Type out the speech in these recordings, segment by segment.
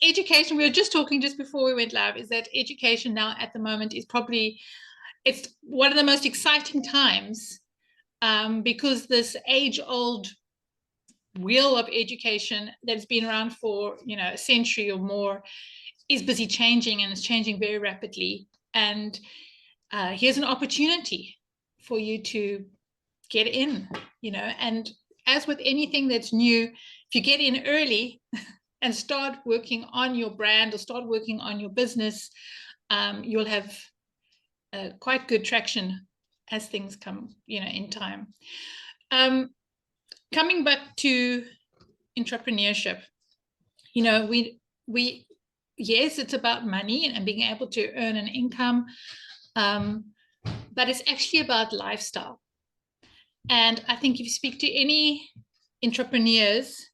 education, we were just talking just before we went live, is that education now at the moment is probably, it's one of the most exciting times, because this age-old wheel of education that's been around for, you know, a century or more is busy changing, and it's changing very rapidly. And here's an opportunity for you to get in, you know, and as with anything that's new, if you get in early and start working on your brand or start working on your business, you'll have quite good traction as things come, you know, in time. Coming back to entrepreneurship, you know, we yes, it's about money and being able to earn an income, but it's actually about lifestyle. And I think if you speak to any entrepreneurs,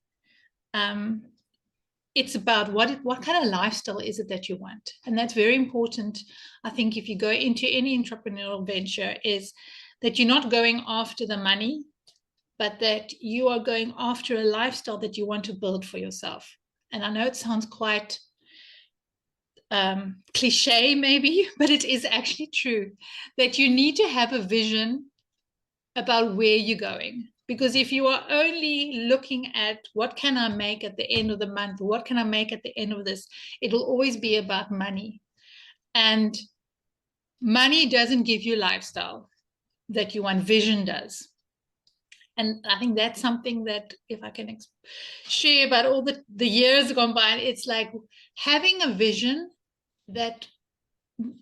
it's about what kind of lifestyle is it that you want. And that's very important. I think if you go into any entrepreneurial venture, is that you're not going after the money, but that you are going after a lifestyle that you want to build for yourself. And I know it sounds quite cliche maybe, but it is actually true, that you need to have a vision about where you're going. Because if you are only looking at what can I make at the end of the month, what can I make at the end of this, it'll always be about money. And money doesn't give you lifestyle that you want, vision does. And I think that's something that, if I can share about all the years gone by, it's like having a vision that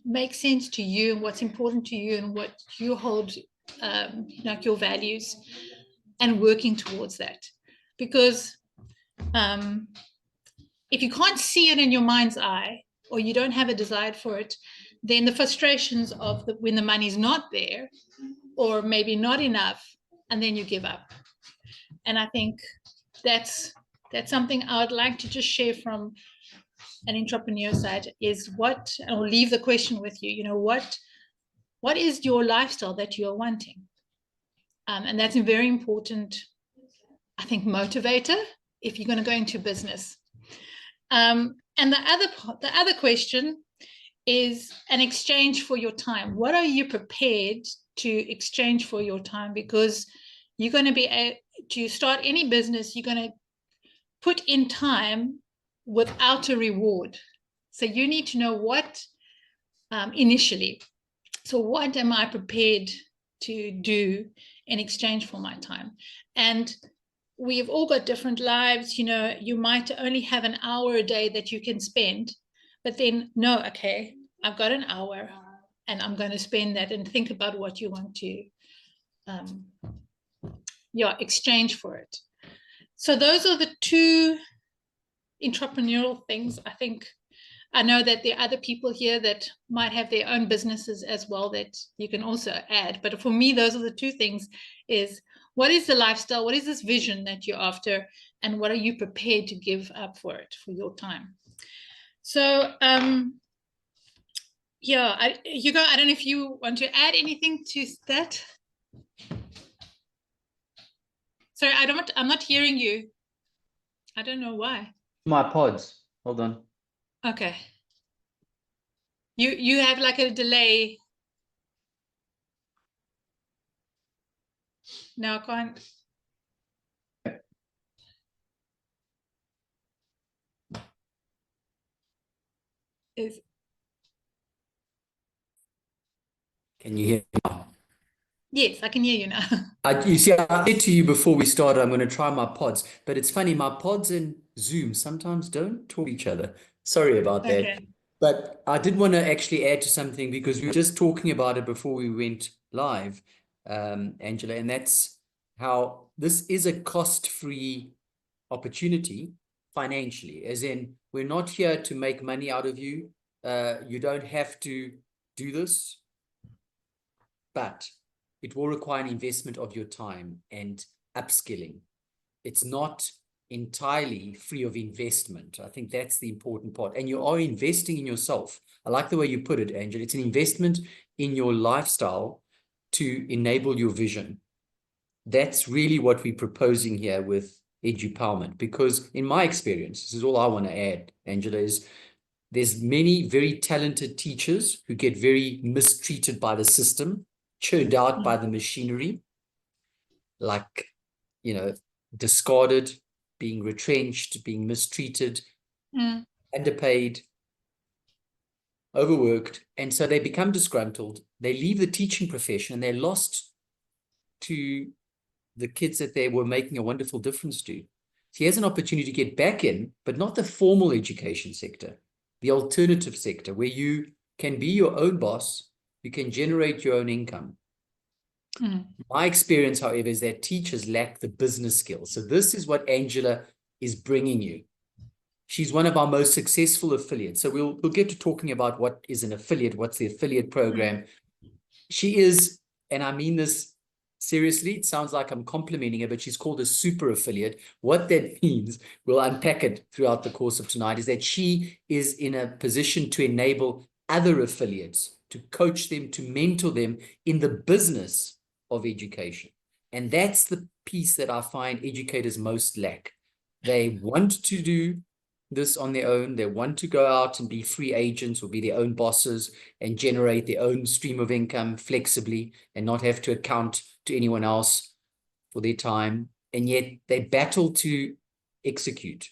makes sense to you and what's important to you and what you hold, like your values, and working towards that. Because if you can't see it in your mind's eye, or you don't have a desire for it, then the frustrations of when the money's not there, or maybe not enough, and then you give up. And I think that's something I would like to just share from an entrepreneur side, is what, I'll leave the question with you, you know, what is your lifestyle that you're wanting? And that's a very important, I think, motivator if you're going to go into business. And the other question is an exchange for your time. What are you prepared to exchange for your time? Because you're going to be to start any business, you're going to put in time without a reward. So you need to know what initially. So what am I prepared to do in exchange for my time? And we've all got different lives. You know, you might only have an hour a day that you can spend, but then no, okay, I've got an hour and I'm going to spend that, and think about what you want to exchange for it. So those are the two entrepreneurial things. I know that there are other people here that might have their own businesses as well that you can also add. But for me, those are the two things: is what is the lifestyle? What is this vision that you're after? And what are you prepared to give up for it, for your time? So, yeah, Hugo, I don't know if you want to add anything to that. Sorry, I'm not hearing you. I don't know why. My pods. Hold on. Okay. You have like a delay. No, I can't. Can you hear me now? Yes, I can hear you now. You see, I said to you before we started, I'm going to try my pods, but it's funny, my pods and Zoom sometimes don't talk to each other. Sorry about that. Okay. But I did want to actually add to something, because we were just talking about it before we went live, Angela, and that's how this is a cost-free opportunity financially, as in we're not here to make money out of you. You don't have to do this, but it will require an investment of your time and upskilling. It's not entirely free of investment. I think that's the important part. And you are investing in yourself. I like the way you put it, Angela. It's an investment in your lifestyle to enable your vision. That's really what we're proposing here with Edupowerment, because in my experience, this is all I want to add, Angela, is there's many very talented teachers who get very mistreated by the system, churned out by the machinery, like, discarded, being retrenched, being mistreated, underpaid, overworked. And so they become disgruntled. They leave the teaching profession and they're lost to the kids that they were making a wonderful difference to. So he has an opportunity to get back in, but not the formal education sector, the alternative sector, where you can be your own boss, you can generate your own income. My experience, however, is that teachers lack the business skills. So this is what Angela is bringing you. She's one of our most successful affiliates. So we'll get to talking about what is an affiliate, what's the affiliate program. She is, and I mean this seriously, it sounds like I'm complimenting her, but she's called a super affiliate. What that means, we'll unpack it throughout the course of tonight, is that she is in a position to enable other affiliates, to coach them, to mentor them in the business of education. And that's the piece that I find educators most lack. They want to do this on their own. They want to go out and be free agents or be their own bosses and generate their own stream of income flexibly and not have to account to anyone else for their time. And yet they battle to execute.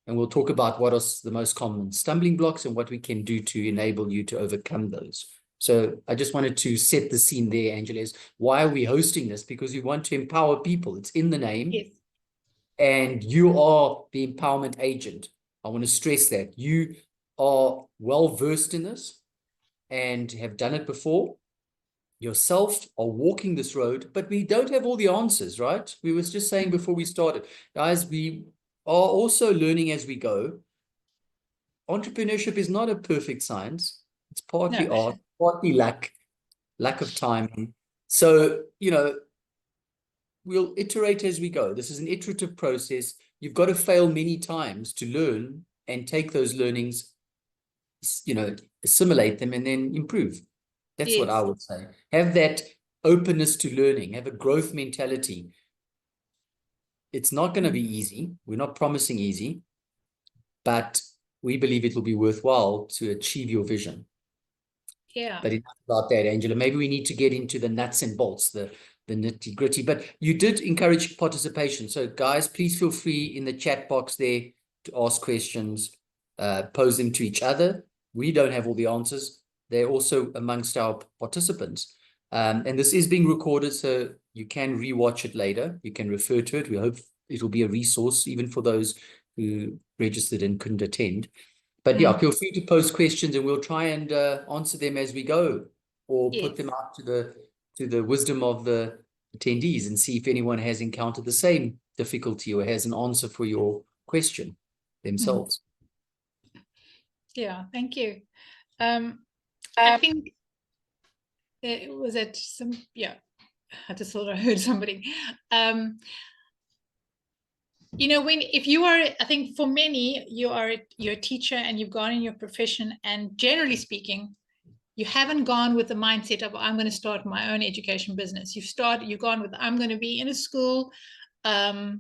And we'll talk about what are the most common stumbling blocks and what we can do to enable you to overcome those. So I just wanted to set the scene there, Angela, is why are we hosting this? Because we want to empower people. It's in the name. Yes. And you are the empowerment agent. I want to stress that. You are well-versed in this and have done it before. Yourself are walking this road, but we don't have all the answers, right? We was just saying before we started, guys, we are also learning as we go. Entrepreneurship is not a perfect science. It's partly art, partly lack of time. So, we'll iterate as we go. This is an iterative process. You've got to fail many times to learn and take those learnings, assimilate them and then improve. That's what I would say. Have that openness to learning, have a growth mentality. It's not going to be easy. We're not promising easy, but we believe it will be worthwhile to achieve your vision. Yeah. But enough about that, Angela. Maybe we need to get into the nuts and bolts, the nitty gritty, but you did encourage participation. So guys, please feel free in the chat box there to ask questions, pose them to each other. We don't have all the answers. They're also amongst our participants. And this is being recorded, so you can rewatch it later. You can refer to it. We hope it will be a resource even for those who registered and couldn't attend. But yeah, feel free to post questions and we'll try and answer them as we go, or put them out to the wisdom of the attendees and see if anyone has encountered the same difficulty or has an answer for your question themselves. Yeah, thank you. I think it was at some, I just thought I heard somebody. If you are, I think for many, you're a teacher and you've gone in your profession, and generally speaking, you haven't gone with the mindset of, I'm going to start my own education business. You've gone with, I'm going to be in a school, and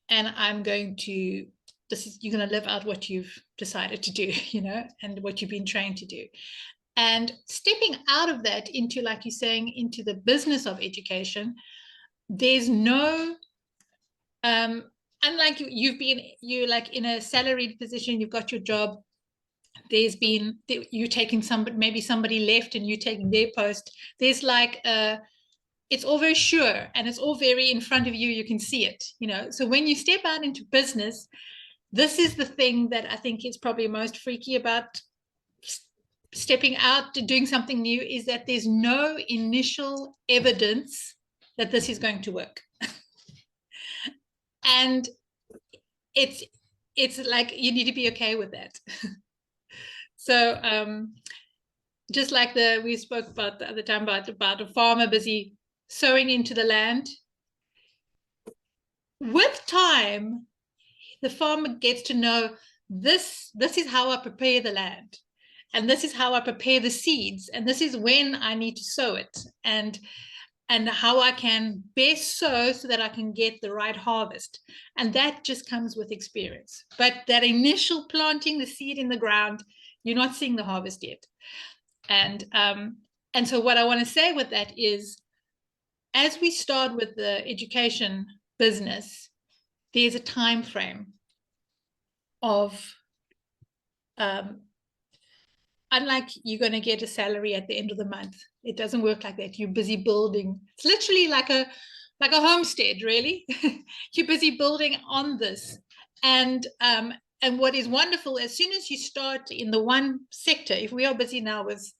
I'm going to, you're going to live out what you've decided to do, and what you've been trained to do. And stepping out of that into, like you're saying, into the business of education, there's no, unlike you're like in a salaried position, you've got your job, you're taking maybe somebody left and you're taking their post. There's like it's all very sure and it's all very in front of you. You can see it, So when you step out into business, this is the thing that I think is probably most freaky about stepping out to doing something new, is that there's no initial evidence that this is going to work. And it's like you need to be okay with that. So just like we spoke about the other time about a farmer busy sowing into the land. With time, the farmer gets to know this is how I prepare the land, and this is how I prepare the seeds, and this is when I need to sow it. And and how I can best sow so that I can get the right harvest. And that just comes with experience. But that initial planting the seed in the ground, you're not seeing the harvest yet. And so what I want to say with that is, as we start with the education business, there's a time frame of unlike you're going to get a salary at the end of the month. It doesn't work like that. You're busy building. It's literally like a homestead, really. You're busy building on this. And what is wonderful, as soon as you start in the one sector, if we are busy now with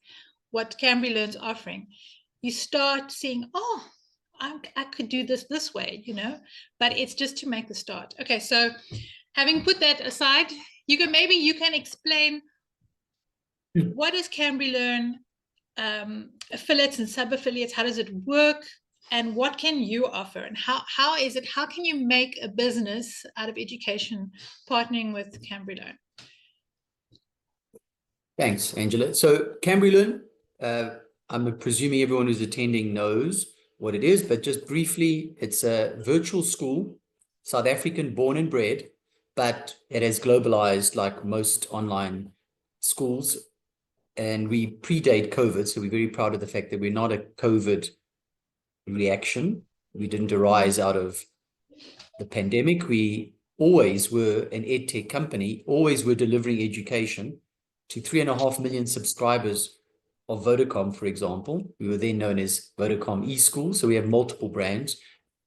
what Cambry Learn's offering, you start seeing, oh, I could do this way, but it's just to make the start. Okay, so having put that aside, you can explain what is Cambry Learn, affiliates and sub-affiliates, how does it work, and what can you offer, and how can you make a business out of education partnering with Cambry Learn? Thanks, Angela. So Cambry Learn, I'm presuming everyone who's attending knows what it is, but just briefly, it's a virtual school, South African born and bred, but it has globalized like most online schools. And we predate COVID, so we're very proud of the fact that we're not a COVID reaction. We didn't arise out of the pandemic. We always were an edtech company, always were delivering education to 3.5 million subscribers of Vodacom, for example. We were then known as Vodacom eSchool, so we have multiple brands.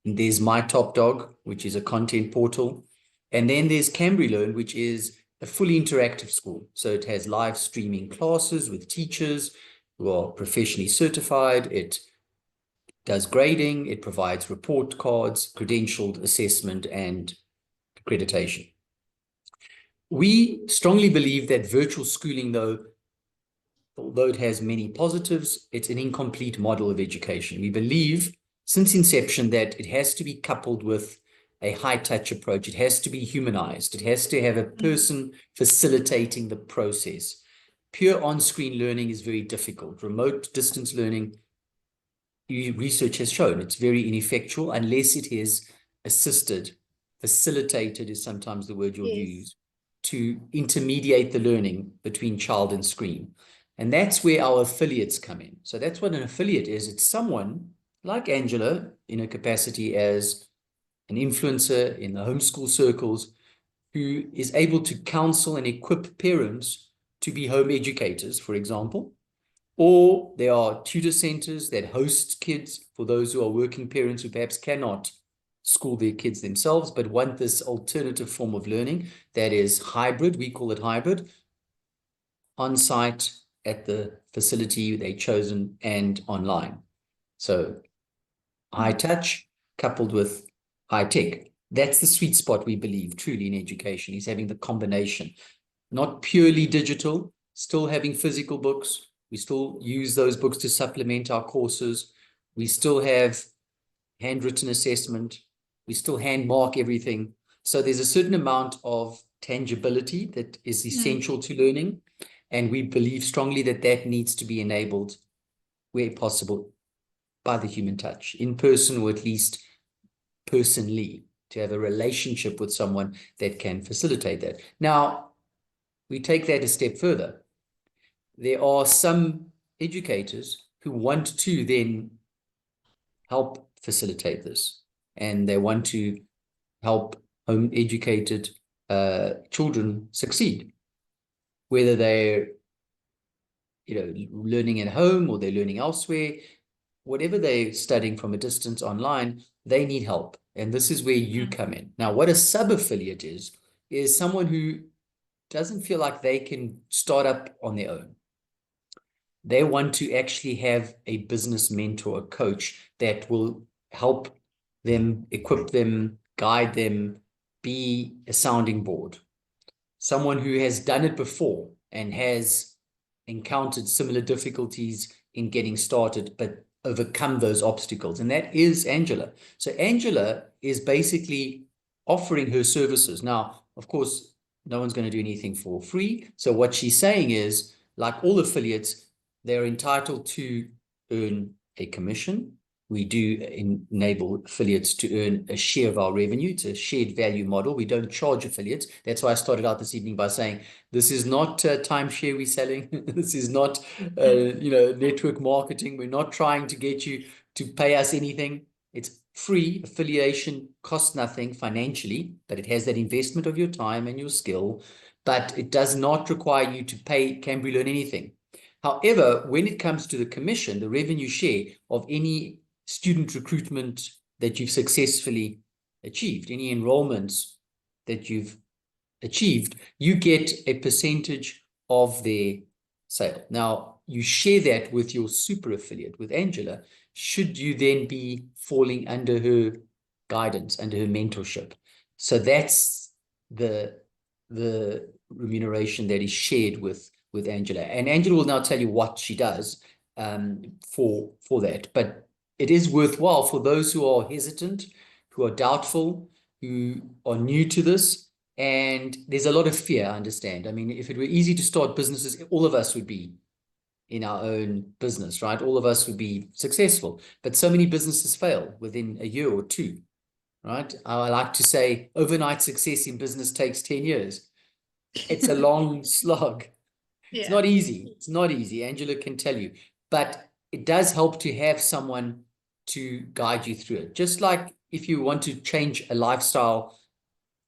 And there's My Top Dog, which is a content portal. And then there's Cambry Learn, which is a fully interactive school. So it has live streaming classes with teachers who are professionally certified. It does grading. It provides report cards, credentialed assessment, and accreditation. We strongly believe that virtual schooling, although it has many positives, it's an incomplete model of education. We believe since inception that it has to be coupled with a high-touch approach. It has to be humanized. It has to have a person facilitating the process. Pure on-screen learning is very difficult. Remote distance learning, research has shown it's very ineffectual unless it is assisted. Facilitated is sometimes the word you'll use, to intermediate the learning between child and screen. And that's where our affiliates come in. So that's what an affiliate is. It's someone like Angela in her capacity as an influencer in the homeschool circles who is able to counsel and equip parents to be home educators, for example. Or there are tutor centers that host kids for those who are working parents who perhaps cannot school their kids themselves, but want this alternative form of learning that is hybrid. We call it hybrid, on-site at the facility they've chosen and online. So high touch coupled with high tech. That's the sweet spot, we believe, truly in education, is having the combination, not purely digital, still having physical books. We still use those books to supplement our courses. We still have handwritten assessment. We still hand mark everything. So there's a certain amount of tangibility that is essential to learning. And we believe strongly that that needs to be enabled where possible by the human touch, in person, or at least personally, to have a relationship with someone that can facilitate that. Now, we take that a step further. There are some educators who want to then help facilitate this, and they want to help home educated children succeed, whether they're learning at home or they're learning elsewhere. Whatever they're studying from a distance online, they need help. And this is where you come in. Now, what a sub-affiliate is someone who doesn't feel like they can start up on their own. They want to actually have a business mentor, a coach that will help them, equip them, guide them, be a sounding board. Someone who has done it before and has encountered similar difficulties in getting started, but overcome those obstacles. And that is Angela. So Angela is basically offering her services. Now, of course, no one's going to do anything for free. So what she's saying is, like all affiliates, they're entitled to earn a commission we do enable affiliates to earn a share of our revenue. It's a shared value model. We don't charge affiliates. That's why I started out this evening by saying, this is not timeshare we're selling. This is not, network marketing. We're not trying to get you to pay us anything. It's free. Affiliation costs nothing financially, but it has that investment of your time and your skill, but it does not require you to pay Cambry Learn anything. However, when it comes to the commission, the revenue share of any student recruitment that you've successfully achieved, any enrollments that you've achieved, you get a percentage of their sale. Now, you share that with your super affiliate, with Angela, should you then be falling under her guidance, under her mentorship. So that's the remuneration that is shared with Angela. And Angela will now tell you what she does for that. But it is worthwhile for those who are hesitant, who are doubtful, who are new to this. And there's a lot of fear, I understand. I mean, if it were easy to start businesses, all of us would be in our own business, right? All of us would be successful. But so many businesses fail within a year or two, right? I like to say overnight success in business takes 10 years. It's a long slog. Yeah. It's not easy. It's not easy. Angela can tell you. But it does help to have someone to guide you through it. Just like if you want to change a lifestyle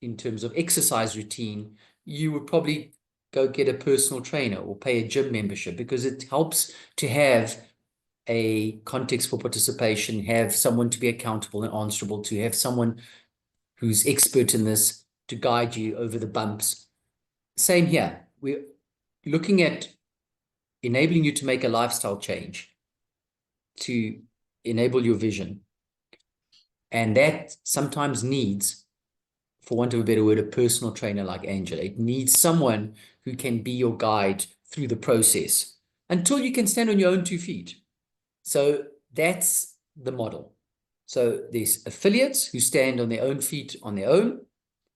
in terms of exercise routine, you would probably go get a personal trainer or pay a gym membership, because it helps to have a context for participation, have someone to be accountable and answerable to, have someone who's expert in this to guide you over the bumps. Same here. We're looking at enabling you to make a lifestyle change, to enable your vision. And that sometimes needs, for want of a better word, a personal trainer like Angela. It needs someone who can be your guide through the process until you can stand on your own 2 feet. So that's the model. So there's affiliates who stand on their own feet on their own,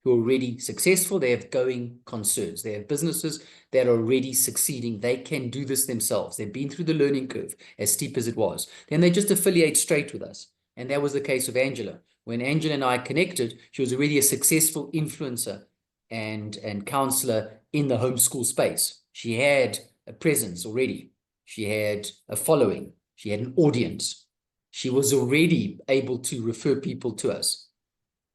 who are already successful. They have going concerns. They have businesses that are already succeeding. They can do this themselves. They've been through the learning curve, as steep as it was. Then they just affiliate straight with us. And that was the case of Angela. When Angela and I connected, she was already a successful influencer and counselor in the homeschool space. She had a presence already. She had a following. She had an audience. She was already able to refer people to us.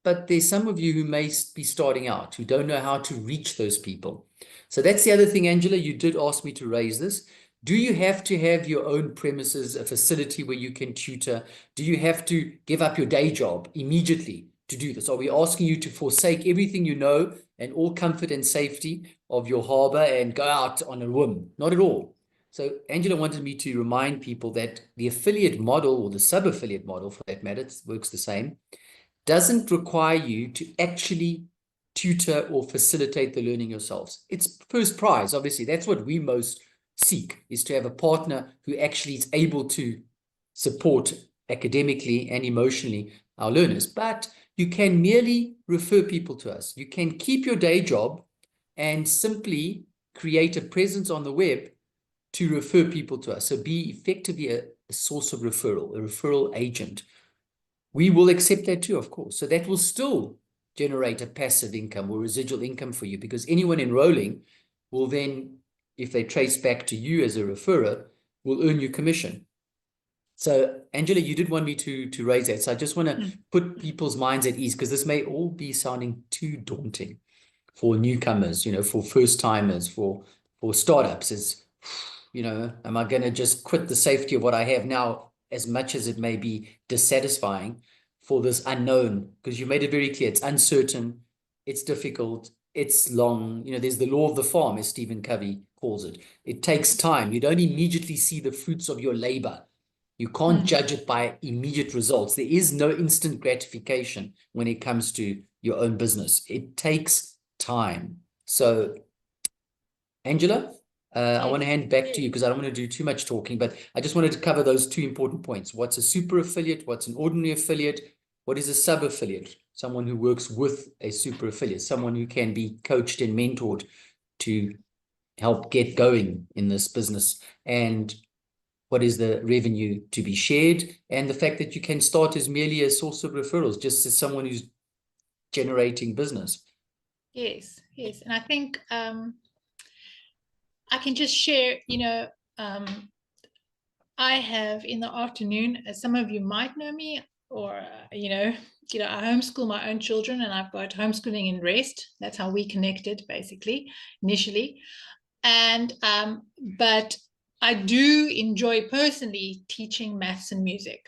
But there's some of you who may be starting out, who don't know how to reach those people. So that's the other thing, Angela. You did ask me to raise this. Do you have to have your own premises, a facility where you can tutor? Do you have to give up your day job immediately to do this? Are we asking you to forsake everything you know and all comfort and safety of your harbor and go out on a whim? Not at all. So Angela wanted me to remind people that the affiliate model, or the sub-affiliate model for that matter, it works the same, doesn't require you to actually tutor or facilitate the learning yourselves. It's first prize, obviously. That's what we most seek, is to have a partner who actually is able to support academically and emotionally our learners. But you can merely refer people to us. You can keep your day job and simply create a presence on the web to refer people to us. So be effectively a source of referral, a referral agent. We will accept that too, of course. So that will still generate a passive income or residual income for you, because anyone enrolling will then, if they trace back to you as a referrer, will earn you commission. So Angela, you did want me to raise that. So I just want to put people's minds at ease, because this may all be sounding too daunting for newcomers, for first timers, for startups. Is, am I going to just quit the safety of what I have now, as much as it may be dissatisfying, for this unknown? Because you made it very clear, it's uncertain, it's difficult, it's long. There's the law of the farm, as Stephen Covey calls it. It takes time. You don't immediately see the fruits of your labor. You can't judge it by immediate results. There is no instant gratification when it comes to your own business. It takes time. So, Angela, I want to hand back to you, because I don't want to do too much talking, but I just wanted to cover those 2 important points. What's a super affiliate? What's an ordinary affiliate? What is a sub affiliate? Someone who works with a super affiliate, someone who can be coached and mentored to help get going in this business. And what is the revenue to be shared, and the fact that you can start as merely a source of referrals, just as someone who's generating business. Yes, yes. And I think I can just share, I have in the afternoon, as some of you might know me, or I homeschool my own children, and I've got homeschooling in rest. That's how we connected, basically, initially. And but I do enjoy personally teaching maths and music,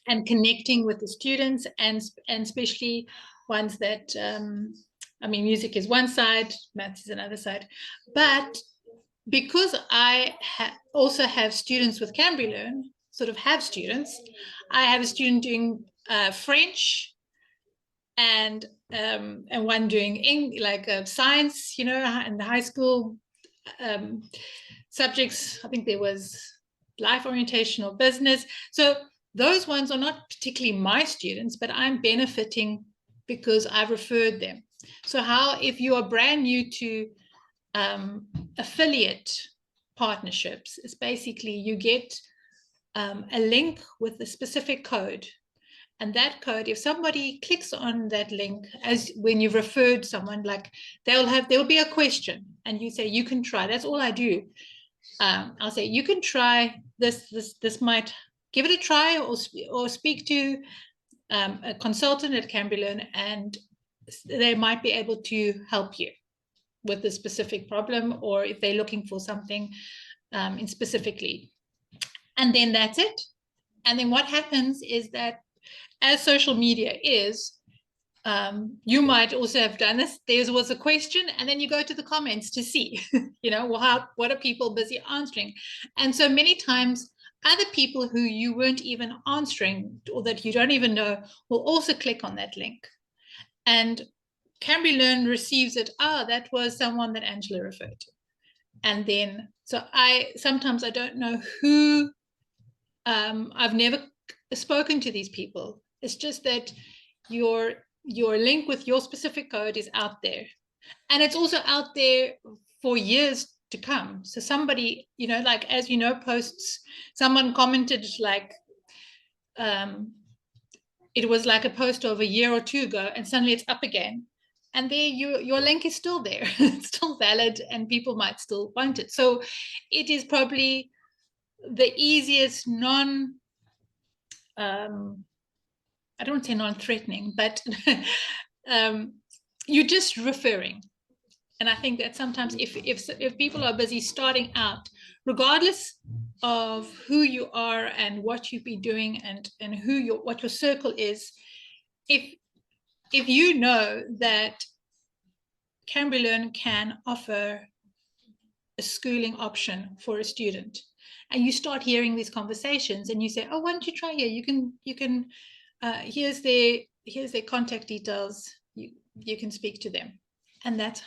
and connecting with the students, and especially ones that music is one side, maths is another side. But because I also have students with Cambry Learn, I have a student doing French, and one doing science, and the high school subjects. I think there was life orientation or business. So those ones are not particularly my students, but I'm benefiting because I've referred them. So if you are brand new to affiliate partnerships, it's basically you get a link with a specific code. And that code, if somebody clicks on that link, as when you've referred someone, like there will be a question, and you say, you can try. That's all I do. I'll say, you can try this. This might give it a try, or speak to a consultant at Cambry Learn, and they might be able to help you with the specific problem, or if they're looking for something in specifically. And then that's it. And then what happens is that, as social media is, you might also have done this. There was a question, and then you go to the comments to see, what are people busy answering? And so many times, other people who you weren't even answering, or that you don't even know, will also click on that link. And Cambry Learn receives it. That was someone that Angela referred to. And then, so sometimes I don't know who. I've never spoken to these people. It's just that your link with your specific code is out there, and it's also out there for years to come. So somebody, as posts, someone commented it was like a post of a year or two ago, and suddenly it's up again, and there your link is still there. It's still valid, and people might still want it. So it is probably the easiest I don't want to say non-threatening, but you're just referring. And I think that sometimes if people are busy starting out, regardless of who you are and what you've been doing, and what your circle is, if you know that Cambry Learn can offer a schooling option for a student, and you start hearing these conversations, and you say, oh, why don't you try here? You can here's their contact details. You can speak to them. And that's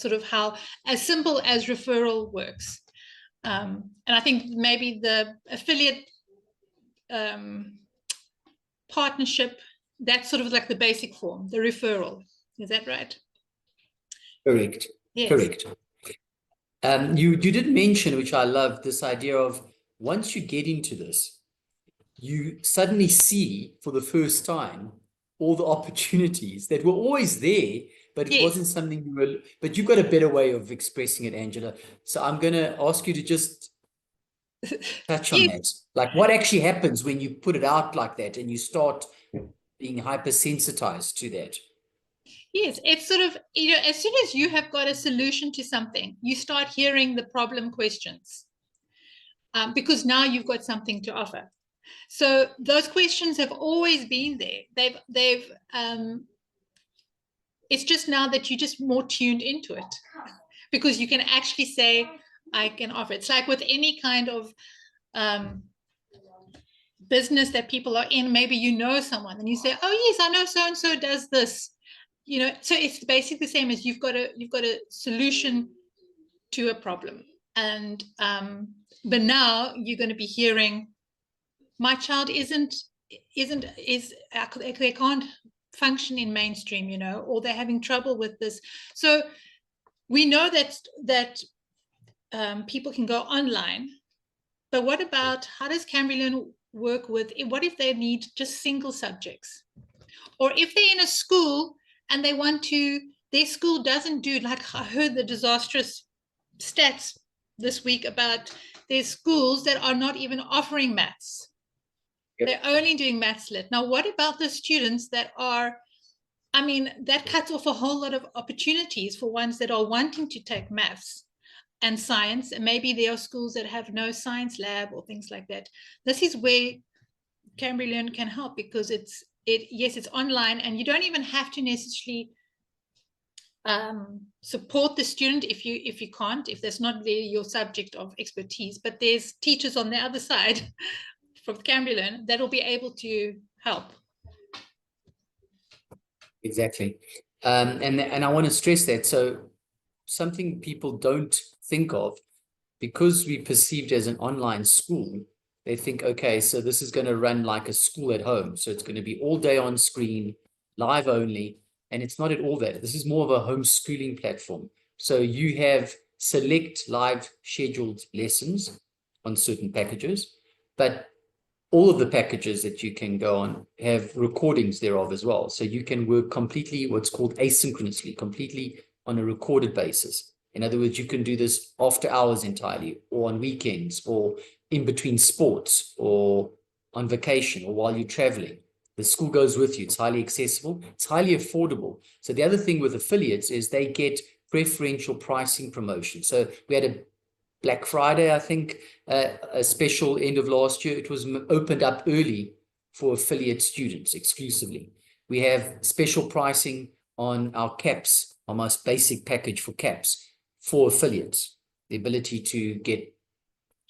sort of how, as simple as referral works. And I think maybe the affiliate partnership, that's sort of like the basic form, the referral. Is that right? Correct. Yes. Correct. You did mention, which I love, this idea of once you get into this, you suddenly see for the first time all the opportunities that were always there, but it wasn't something but you've got a better way of expressing it, Angela. So I'm going to ask you to just touch on that. Like, what actually happens when you put it out like that and you start being hypersensitized to that? Yes, it's sort of, as soon as you have got a solution to something, you start hearing the problem questions, because now you've got something to offer. So those questions have always been there. It's just now that you're just more tuned into it, because you can actually say, I can offer. It's like with any kind of business that people are in. Maybe someone, and you say, oh yes, I know so-and-so does this. So it's basically the same as you've got a solution to a problem. And but now you're going to be hearing, my child they can't function in mainstream, or they're having trouble with this. So we know that people can go online But what about, how does Cambly Learn work with, what if they need just single subjects? Or if they're in a school and they want to, their school doesn't do, like I heard the disastrous stats this week about there's schools that are not even offering maths. Yep. They're only doing maths lit. Now, what about the students that are, I mean, that cuts off a whole lot of opportunities for ones that are wanting to take maths and science, and maybe there are schools that have no science lab or things like that. This is where Cambly Learn can help, because yes, it's online, and you don't even have to necessarily support the student if you can't, if that's not your subject of expertise, but there's teachers on the other side from Cambly Learn that will be able to help. Exactly. And I want to stress that. So something people don't think of, because we perceived as an online school, they think, okay, so this is going to run like a school at home. So it's going to be all day on screen, live only. And it's not at all that. This is more of a homeschooling platform. So you have select live scheduled lessons on certain packages, but all of the packages that you can go on have recordings thereof as well. So you can work completely what's called asynchronously, completely on a recorded basis. In other words, you can do this after hours entirely, or on weekends, or in between sports, or on vacation, or while you're traveling. The school goes with you. It's highly accessible. It's highly affordable. So the other thing with affiliates is they get preferential pricing promotion. So we had a Black Friday, I think, a special end of last year. It was opened up early for affiliate students exclusively. We have special pricing on our caps, our most basic package for caps for affiliates. The ability to get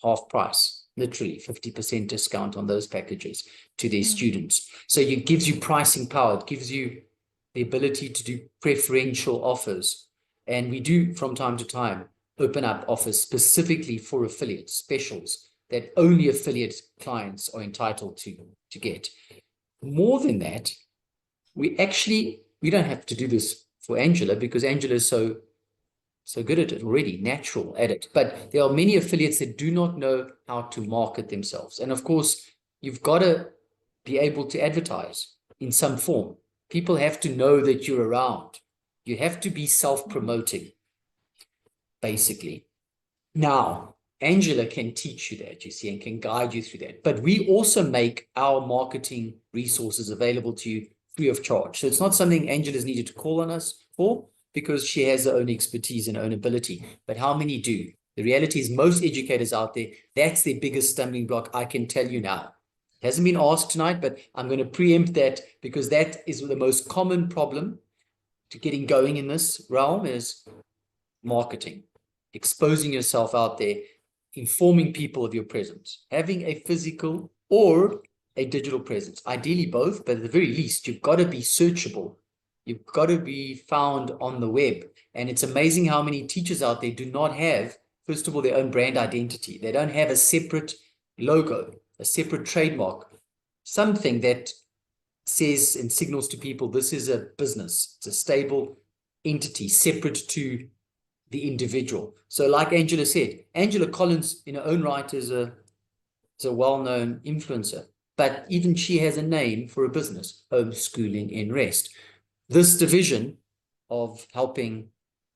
half price, literally 50% discount on those packages to their students. So it gives you pricing power. It gives you the ability to do preferential offers. And we do, from time to time, open up offers specifically for affiliates, specials that only affiliate clients are entitled to get. More than that, we don't have to do this for Angela, because Angela is so good at it already, natural at it. But there are many affiliates that do not know how to market themselves. And of course, you've got to be able to advertise in some form. People have to know that you're around. You have to be self-promoting, basically. Now, Angela can teach you that, you see, and can guide you through that. But we also make our marketing resources available to you free of charge. So it's not something Angela's needed to call on us for, because she has her own expertise and own ability. But how many do? The reality is most educators out there, that's their biggest stumbling block, I can tell you now. It hasn't been asked tonight, but I'm going to preempt that, because that is the most common problem to getting going in this realm is marketing. Exposing yourself out there, informing people of your presence, having a physical or a digital presence, ideally both, but at the very least, you've got to be searchable. You've got to be found on the web. And it's amazing how many teachers out there do not have, first of all, their own brand identity. They don't have a separate logo, a separate trademark, something that says and signals to people, this is a business. It's a stable entity, separate to the individual. So like Angela said, Angela Collins in her own right is a well-known influencer, but even she has a name for a business, Homeschooling in Rest. This division of helping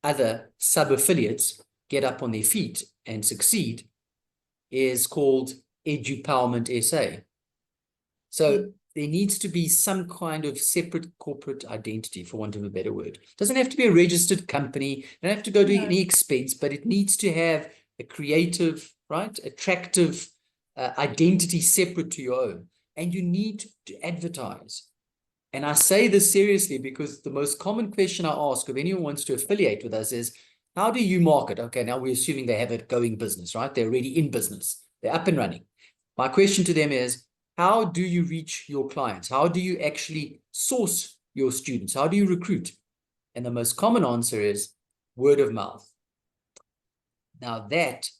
other sub-affiliates get up on their feet and succeed is called Edupreneur SA. So there needs to be some kind of separate corporate identity, for want of a better word. It doesn't have to be a registered company. You don't have to go to any expense, but it needs to have a creative, right, attractive identity separate to your own. And you need to advertise. And I say this seriously because the most common question I ask if anyone wants to affiliate with us is, how do you market? Okay, now we're assuming they have a going business, right? They're already in business. They're up and running. My question to them is, how do you reach your clients? How do you actually source your students? How do you recruit? And the most common answer is word of mouth. Now that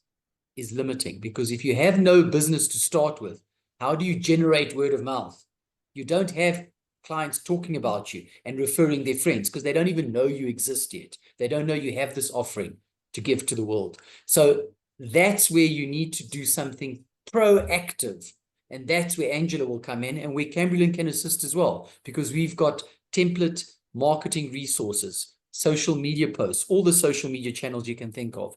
is limiting, because if you have no business to start with, how do you generate word of mouth? You don't have clients talking about you and referring their friends, because they don't even know you exist yet. They don't know you have this offering to give to the world. So that's where you need to do something proactive. And that's where Angela will come in, and where Camberlin can assist as well, because we've got template marketing resources, social media posts, all the social media channels you can think of,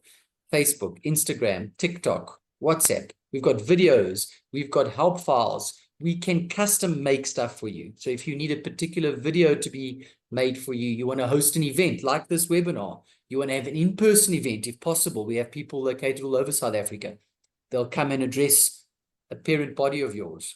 Facebook, Instagram, TikTok, WhatsApp. We've got videos, we've got help files. We can custom make stuff for you. So if you need a particular video to be made for you, you want to host an event like this webinar, you want to have an in-person event, if possible. We have people located all over South Africa. They'll come and address a parent body of yours.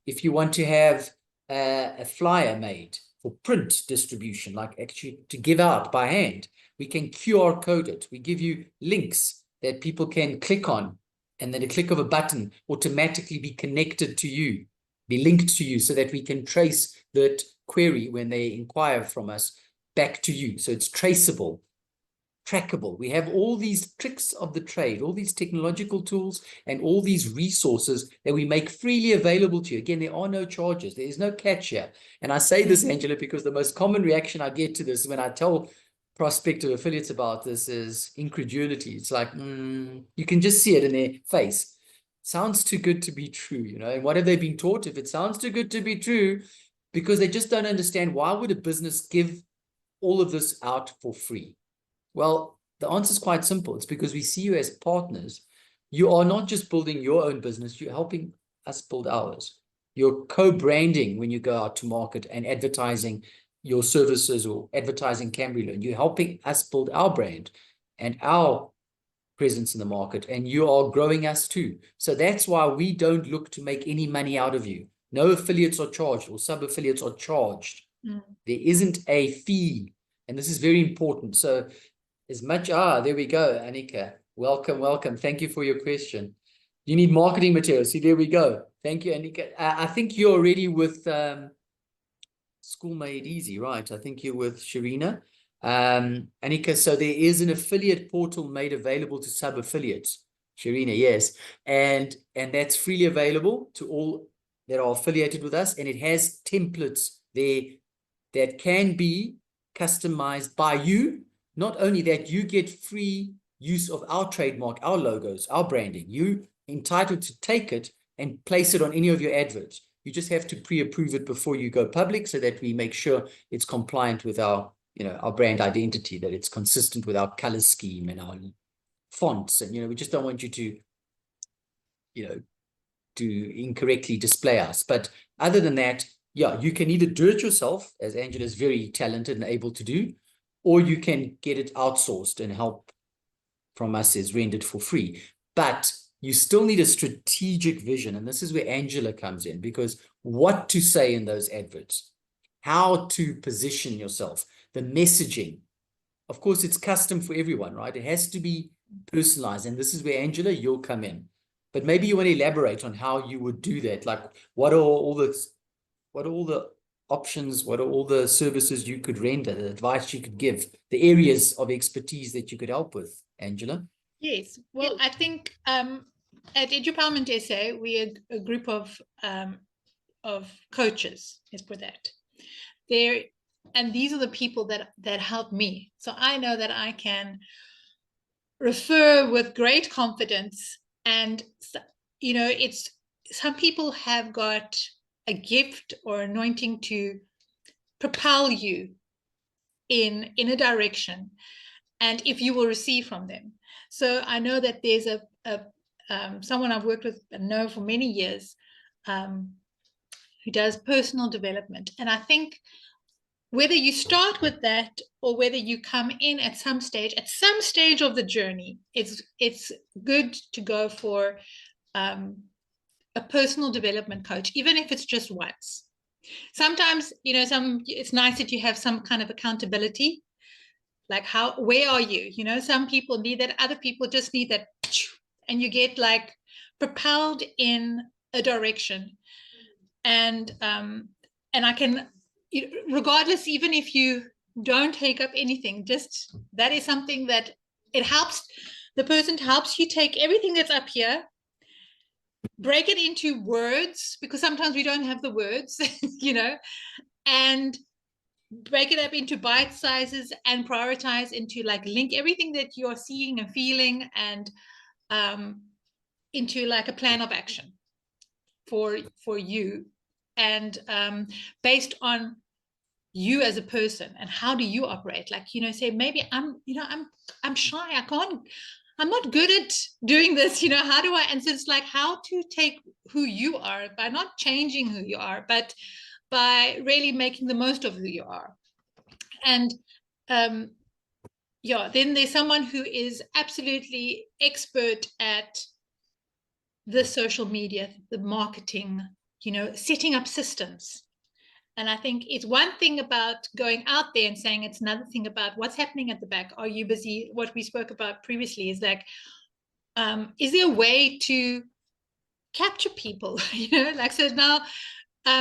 If you want to have a flyer made for print distribution, like actually to give out by hand, we can QR code it. We give you links that people can click on, and then a click of a button automatically be connected to you, be linked to you, so that we can trace that query when they inquire from us back to you. So it's traceable, trackable. We have all these tricks of the trade, all these technological tools, and all these resources that we make freely available to you. Again, there are no charges. There is no catch here. And I say this, Angela, because the most common reaction I get to this when I tell prospective affiliates about this is incredulity. It's like, you can just see it in their face. Sounds too good to be true, you know. And what have they been taught? If it sounds too good to be true, because they just don't understand, why would a business give all of this out for free? Well, the answer is quite simple. It's because we see you as partners. You are not just building your own business, you're helping us build ours. You're co-branding when you go out to market and advertising your services or advertising Camberlin. You're helping us build our brand and our presence in the market, and you are growing us too. So that's why we don't look to make any money out of you. No affiliates are charged, or sub-affiliates are charged. There isn't a fee, and this is very important. So as much, there we go, Annika. Welcome, welcome. Thank you for your question. You need marketing materials. See, there we go. Thank you, Annika. I think you're already with School Made Easy, right? I think you're with Sharina. Annika, so there is an affiliate portal made available to sub-affiliates. Sharina, yes. And that's freely available to all that are affiliated with us. And it has templates there that can be customized by you. Not only that, you get free use of our trademark, our logos, our branding. You entitled to take it and place it on any of your adverts. You just have to pre-approve it before you go public, so that we make sure it's compliant with our, our brand identity, that it's consistent with our color scheme and our fonts. And, we just don't want you to, to incorrectly display us. But other than that, yeah, you can either do it yourself, as Angela is very talented and able to do, or you can get it outsourced and help from us is rendered for free. But you still need a strategic vision. And this is where Angela comes in, because what to say in those adverts, how to position yourself, the messaging. Of course, it's custom for everyone, right? It has to be personalized. And this is where, Angela, you'll come in. But maybe you want to elaborate on how you would do that. Like, what are all the options, what are all the services you could render, the advice you could give, the areas of expertise that you could help with, Angela? Yes, well, I think at Edupreneur SA, we're a group of coaches, let's put that. And these are the people that help me. So I know that I can refer with great confidence. And, it's, some people have got a gift or anointing to propel you in a direction, and if you will receive from them. So I know that there's someone I've worked with and know for many years who does personal development. And I think whether you start with that or whether you come in at some stage of the journey, it's good to go for a personal development coach, even if it's just once. Sometimes, it's nice that you have some kind of accountability. Like, where are you? Some people need that, other people just need that, and you get like propelled in a direction. And I can, regardless, even if you don't take up anything, just that is something that it helps the person, helps you take everything that's up here, break it into words, because sometimes we don't have the words, and break it up into bite sizes and prioritize into, like, link everything that you're seeing and feeling, and into like a plan of action for you, and based on you as a person and how do you operate. Like, you know, say maybe I'm shy, I'm not good at doing this, you know, how do I, and so it's like how to take who you are by not changing who you are, but by really making the most of who you are. And yeah, then there's someone who is absolutely expert at the social media, the marketing, you know, setting up systems. And I think it's one thing about going out there and saying, it's another thing about what's happening at the back. Are you busy? What we spoke about previously is like, is there a way to capture people? You know, like, so now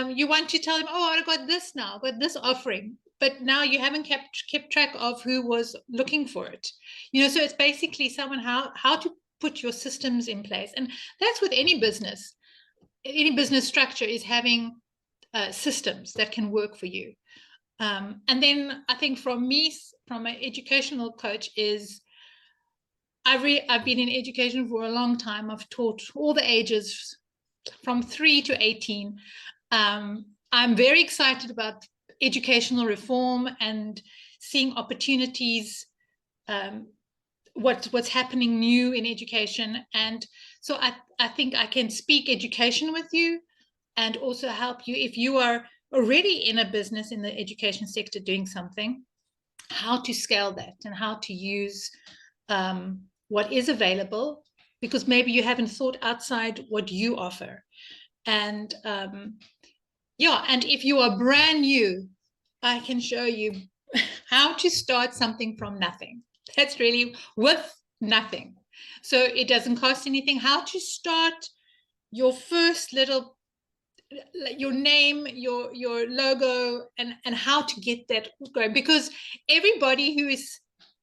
you want to tell them, oh, I got this now, I got this offering, but now you haven't kept track of who was looking for it. You know, so it's basically someone how to put your systems in place. And that's with any business structure, is having systems that can work for you. And then I think from me, from an educational coach, is I've been in education for a long time. I've taught all the ages from 3 to 18. I'm very excited about educational reform and seeing opportunities, what's happening new in education. And so I think I can speak education with you and also help you if you are already in a business in the education sector doing something, how to scale that and how to use what is available, because maybe you haven't thought outside what you offer. And yeah, and if you are brand new, I can show you how to start something from nothing. That's really with nothing. So it doesn't cost anything. How to start your first little, your name, your logo, and how to get that going. Because everybody who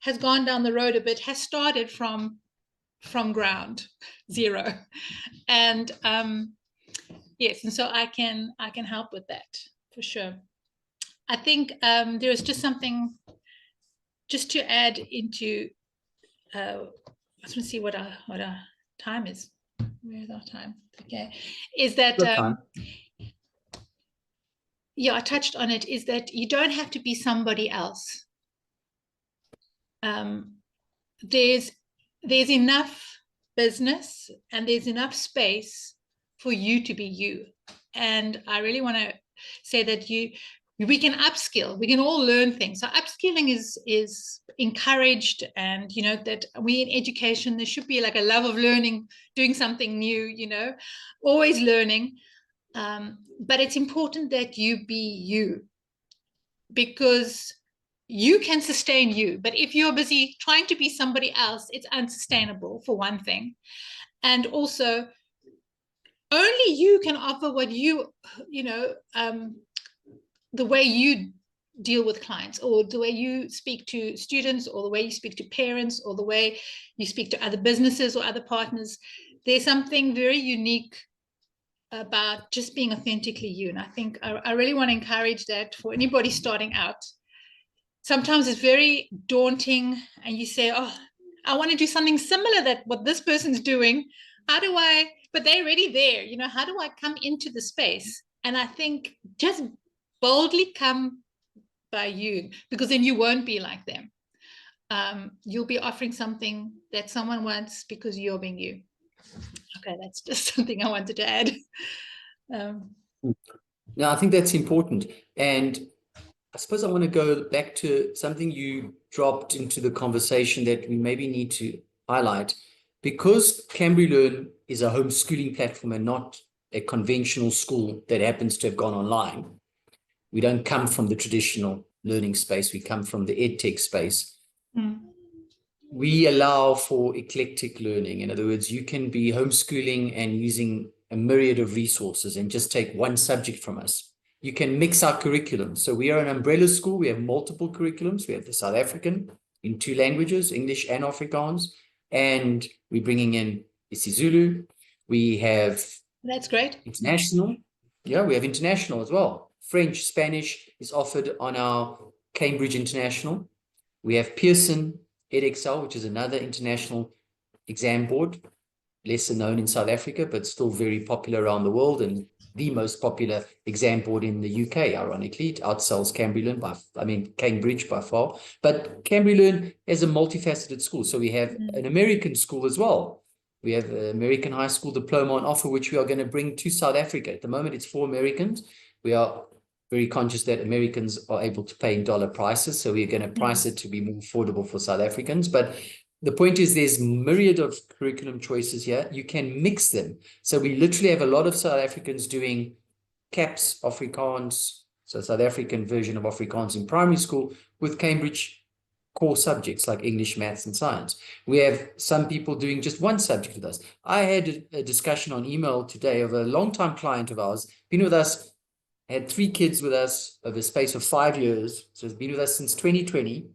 has gone down the road a bit has started from ground zero. And yes, and so I can help with that for sure. I think there is just something just to add into. I just want to see what our time is. Where's our time? Okay, is that yeah, I touched on it. Is that you don't have to be somebody else. There's enough business and there's enough space for you to be you. And I really want to say that we can upskill, we can all learn things. So upskilling is encouraged, and you know that we in education, there should be like a love of learning, doing something new, you know, always learning. But it's important that you be you, because you can sustain you. But if you're busy trying to be somebody else, it's unsustainable, for one thing. And also, only you can offer what you know, the way you deal with clients, or the way you speak to students, or the way you speak to parents, or the way you speak to other businesses or other partners. There's something very unique about just being authentically you. And I think I really want to encourage that for anybody starting out. Sometimes it's very daunting, and you say, oh, I want to do something similar that what this person's doing. How do I, but they're already there, you know, how do I come into the space? And I think just boldly come by you, because then you won't be like them. You'll be offering something that someone wants because you're being you. Okay, that's just something I wanted to add. No, I think that's important. And I suppose I want to go back to something you dropped into the conversation that we maybe need to highlight. Because Cambry Learn is a homeschooling platform and not a conventional school that happens to have gone online. We don't come from the traditional learning space. We come from the edtech space. We allow for eclectic learning. In other words, you can be homeschooling and using a myriad of resources and just take one subject from us. You can mix our curriculum. So we are an umbrella school. We have multiple curriculums. We have the South African in 2 languages, English and Afrikaans, and we're bringing in isiZulu. We have... That's great. International. Yeah, we have international as well. French, Spanish is offered on our Cambridge International. We have Pearson EdXL, which is another international exam board. lesser known in South Africa, but still very popular around the world, and the most popular exam board in the UK, ironically. It outsells Cambridge by far. But Cambridge is a multifaceted school. So we have an American school as well. We have an American high school diploma on offer, which we are going to bring to South Africa. At the moment, it's for Americans. We are very conscious that Americans are able to pay in dollar prices. So we're going to price it to be more affordable for South Africans. But the point is there's myriad of curriculum choices here. You can mix them. So we literally have a lot of South Africans doing CAPS, Afrikaans, so South African version of Afrikaans in primary school with Cambridge core subjects like English, maths, and science. We have some people doing just one subject with us. I had a discussion on email today of a longtime client of ours, been with us, had 3 kids with us over a space of 5 years. So it's been with us since 2020.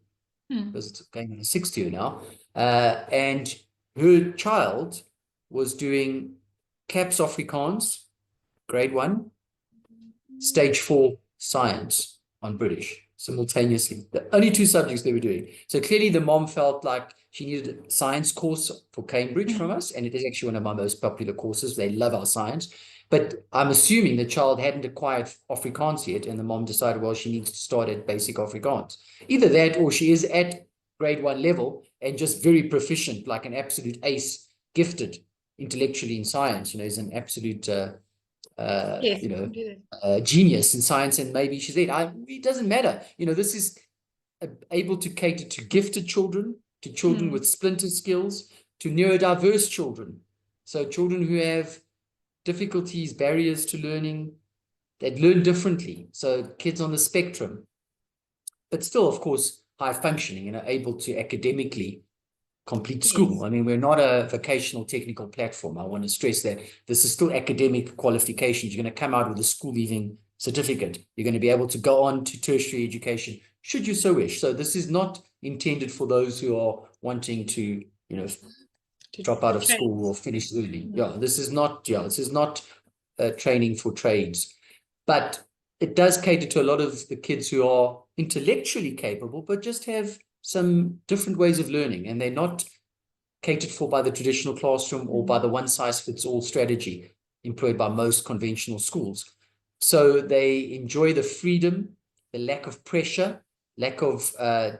Because it's going on the 6th year now, and her child was doing CAPS Afrikaans, grade 1, stage 4 science on British simultaneously. The only 2 subjects they were doing. So clearly the mom felt like she needed a science course for Cambridge from us, and it is actually one of my most popular courses. They love our science. But I'm assuming the child hadn't acquired Afrikaans yet, and the mom decided, well, she needs to start at basic Afrikaans. Either that, or she is at grade 1 level and just very proficient, like an absolute ace, gifted intellectually in science, is an absolute, genius in science, and maybe she's there. It doesn't matter. This is able to cater to gifted children, to children with splinter skills, to neurodiverse children. So children who have difficulties, barriers to learning, that learn differently. So kids on the spectrum, but still, of course, high functioning, able to academically complete school. I mean, we're not a vocational technical platform. I want to stress that this is still academic qualifications. You're going to come out with a school leaving certificate. You're going to be able to go on to tertiary education, should you so wish. So this is not intended for those who are wanting to, drop out of school or finish early. This is not training for trades, but it does cater to a lot of the kids who are intellectually capable, but just have some different ways of learning, and they're not catered for by the traditional classroom or by the one-size-fits-all strategy employed by most conventional schools. So they enjoy the freedom, the lack of pressure, lack of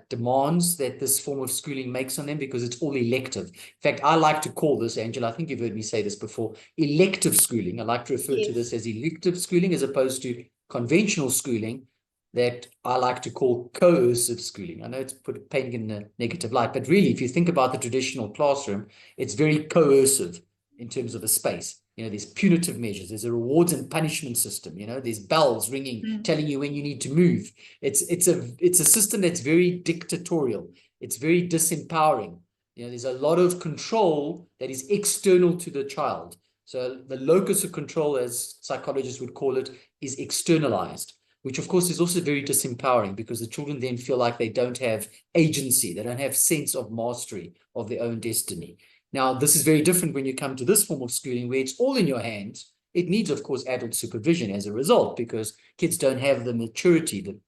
demands that this form of schooling makes on them, because it's all elective. In fact, I like to call this, Angela, I think you've heard me say this before, elective schooling. I like to refer to this as elective schooling as opposed to conventional schooling that I like to call coercive schooling. I know it's painting in a negative light, but really, if you think about the traditional classroom, it's very coercive in terms of a space. There's punitive measures, there's a rewards and punishment system, there's bells ringing, telling you when you need to move. It's a system that's very dictatorial. It's very disempowering. There's a lot of control that is external to the child. So the locus of control, as psychologists would call it, is externalized, which of course is also very disempowering, because the children then feel like they don't have agency. They don't have sense of mastery of their own destiny. Now, this is very different when you come to this form of schooling where it's all in your hands. It needs, of course, adult supervision as a result, because kids don't have the maturity, the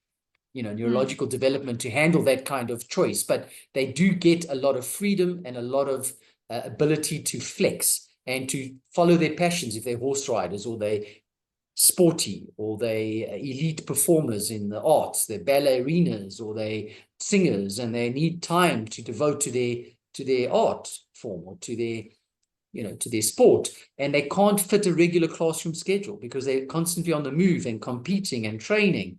neurological development to handle that kind of choice. But they do get a lot of freedom and a lot of ability to flex and to follow their passions if they're horse riders, or they sporty, or they elite performers in the arts, they're ballerinas, or they singers, and they need time to devote to their art form or to their sport, and they can't fit a regular classroom schedule because they're constantly on the move and competing and training.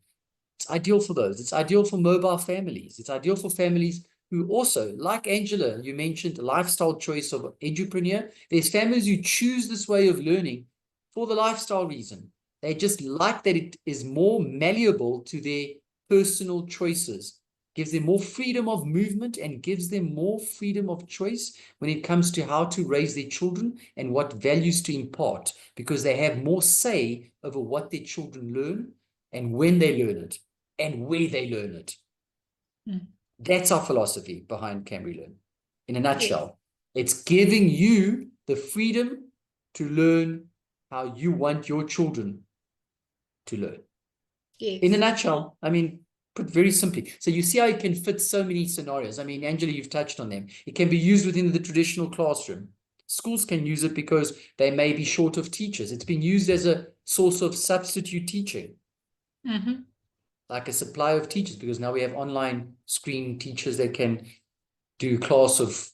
It's ideal for those. It's ideal for mobile families. It's ideal for families who also, like Angela, you mentioned, a lifestyle choice of Edupreneur. There's families who choose this way of learning for the lifestyle reason. They just like that it is more malleable to their personal choices, gives them more freedom of movement, and gives them more freedom of choice when it comes to how to raise their children and what values to impart, because they have more say over what their children learn and when they learn it and where they learn it. That's our philosophy behind Cambridge Learn. In a nutshell, it's giving you the freedom to learn how you want your children to learn. In a nutshell, I mean, put very simply. So you see how it can fit so many scenarios. I mean, Angela, you've touched on them. It can be used within the traditional classroom. schools can use it because they may be short of teachers. It's been used as a source of substitute teaching, like a supply of teachers, because now we have online screen teachers that can do class of